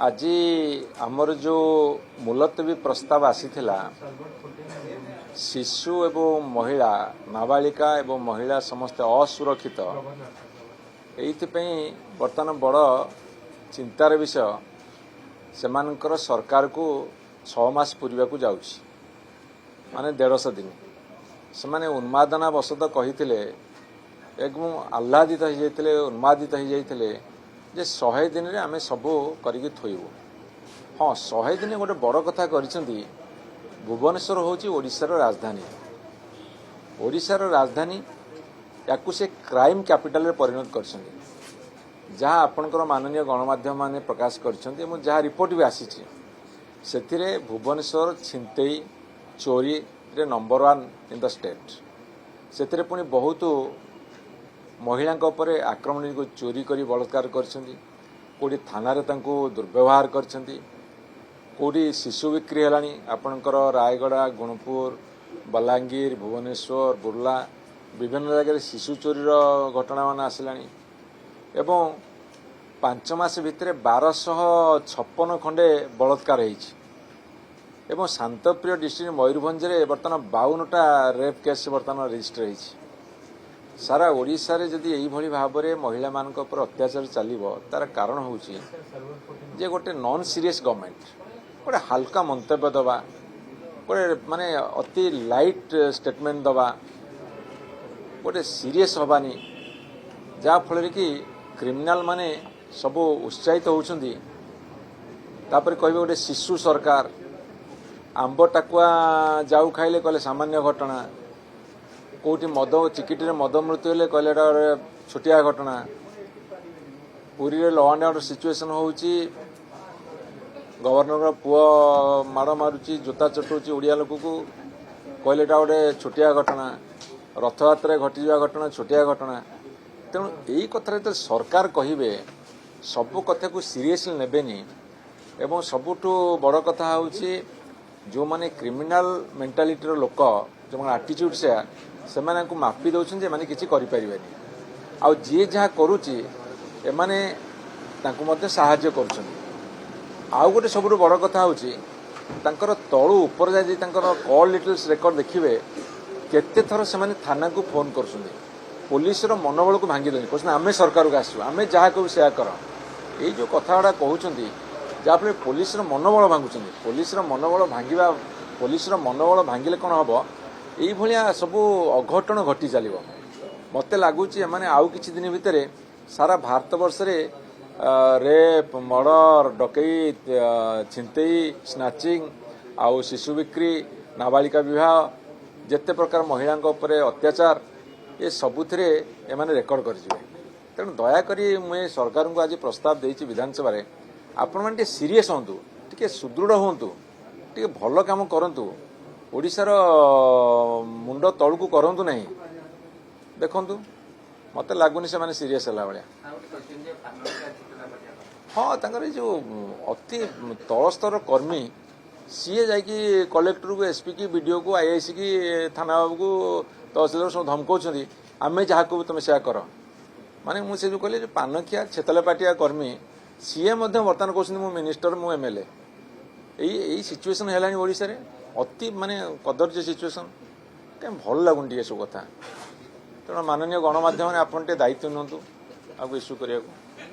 आज आमर जो मुलतवी प्रस्ताव आसीथिला शिशु एवं महिला नाबालिका एवं महिला समस्त असुरक्षित एइथिपई बर्तमान बड़ चिंतार विषय सेमानकर सरकार को 6 मास पूर्वा को जाउछि माने 150 दिन से उन्मादना वशत कही एकदम आह्लादित हो जाते उन्मादित हो जाते जे 100 दिन रे आमे सबू करिक थोइबु। हाँ 100 दिन गोटे बड़ कथा करिसेंती। भुवनेश्वर होची ओडिशार राजधानी। ओडिशार राजधानी याकू से क्राइम कैपिटल रे परिणत करछन्ती। जहाँ आपनकर माननीय गणमाध्यम माने प्रकाश करछन्ती एवं जहाँ रिपोर्ट भी आसीछि सेथिरे भुवनेश्वर छिनतेई चोरी रे नंबर 1 इन द स्टेट। सेथिरे पुनी बहुत महिला आक्रमण को चोरी करी बलात्कार करछन्ती। कोडी थाना रे तांको दुर्व्यवहार करछन्ती। कोडी शिशु बिक्री हेलानी आपनकर रायगड़ा गुणपुर बलांगीर भुवनेश्वर बुर्ला विभिन्न जगह शिशु चोरी घटना मान आसिलानी एवं 5 मास भितर 1256 खंडे बलात्कार होईछि एवं शांतप्रिय डिस्ट्रिक्ट मयूरभंज रे बर्तमान 52टा रेप केस बर्तमान रजिस्टर होईछि। सारा ओडिशा रे जदि एई भली भाबरे महिला मानक ऊपर अत्याचार चलिबो तार कारण होउछि जे गोटे नॉन सीरियस गवर्नमेंट गोटे हल्का मंतव्य दबा गोटे माने अति लाइट स्टेटमेंट दबा गोटे सीरियस हबानी जा फल कि क्रिमिनाल माने सब उत्साहित होउछन्ती। तापर कहबे गोटे शिशु सरकार आंब टाकुआ जाऊ खाइले कहले सामान्य घटना कोटी मद चिकिटी रे मद मृत्यु हेले कहले छोटिया घटना। पुरी रे लॉ एंड ऑर्डर सिचुएशन होउची गवर्नर पुआ माड़ मारुची जोता चटुची ओडिया लोक को कहले गोटे छोटिया घटना। रथयात्रा घटी जा घटना छोटिया घटना। तेणु यही कथा तो सरकार कहिबे सब कथा को सीरियसली नेबेनी एवं सबुठु बड़ कथा होउची जो माने क्रिमिनल मेंटालिटी लोक जो माने एटीट्यूड से माने को मापी दउछन जे माने किछि करि परिबेनी आ जे जहा करूची ए माने तांको मध्ये सहाय्य करूछन। आ गोटे सबुठु बड़ कथा होउची तांकर तळु ऊपर जाय जे तांकर कॉल डिटेल्स रेकॉर्ड देखिबे केते थर से माने थाना को फोन करछुंदी पुलिस रो मनोबल को भांगी देनी कहछन आमे सरकार को आसु आमे जहा को सेया कर एई जो कथाडा कहउछंती जाफले पुलिस रो मनोबल भांगुछंती। पुलिस रो मनोबल भांगिबा पुलिस रो मनोबल भांगिले कोन हबो एई भलिया सब अघटन घटी चलिबो। मते लागुची माने आउ किछि दिन भितरे सारा भारत वर्ष रे रेप मर्डर डकैत छिनतेई स्नैचिंग आउ शिशु बिक्री नाबालिका विवाह जेते प्रकार महिला ऊपर अत्याचार ये सबुथिरे एमाने रेकर्ड करिजिबे। तेणु दयाकरी मुझे सरकार को आज प्रस्ताव देइछि विधानसभा रे आपण माने सीरियस होंतु टिके सुदृढ़ होंतु टिके भल काम करंतु ओडिशार मुंड तळुकु करंतु नहीं। देखंतु मते लागुनी से माने सीरियस हला भलिया। हाँ तांकर जो अति तल स्तर कर्मी सीए जाकि कलेक्टर को एसपी की वीडियो को आईआईसी की थाना बाबू को तहसीलदार सब धमकाउछन्ती आमे जहा को तुम सेया कर माने मु से जो कहले पानखिया छेतले पाटिया कर्मी सीए मध्य वर्तमान कहछन्ती मु मिनिस्टर मु एमएलए एई सिचुएशन हेलानी ओडिसा रे अति माने कदर्य सिचुएशन कहीं भल लगुन टे सब कथा। तेणु माननीय गणमाध्यम आपन टे दायित्व नियंतु आगु इश्यू करिया।